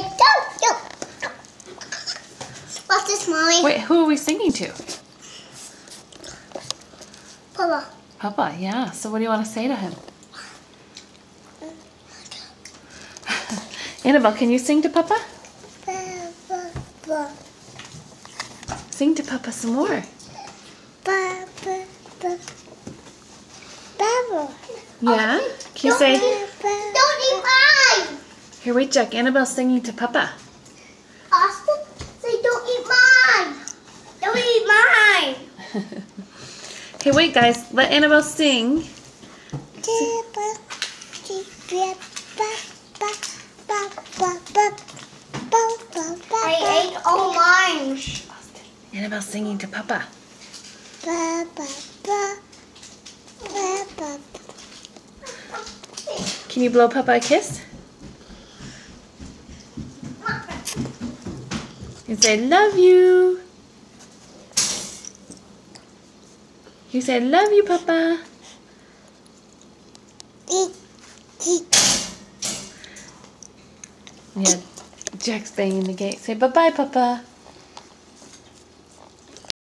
say don't. What's this, Mommy? Wait, who are we singing to? Papa. Papa, yeah. So what do you want to say to him? Annabelle, can you sing to Papa? Sing to Papa some more. Yeah? Can you say... Don't eat mine! Here, wait, Jack. Annabelle's singing to Papa. Austin, say don't eat mine! Don't eat mine! Hey, wait, guys. Let Annabelle sing. I ate all mine. Annabelle's singing to Papa. Can you blow Papa a kiss? You say, love you. You say, love you, Papa. Yeah, Jack's banging the gate. Say, bye-bye, Papa.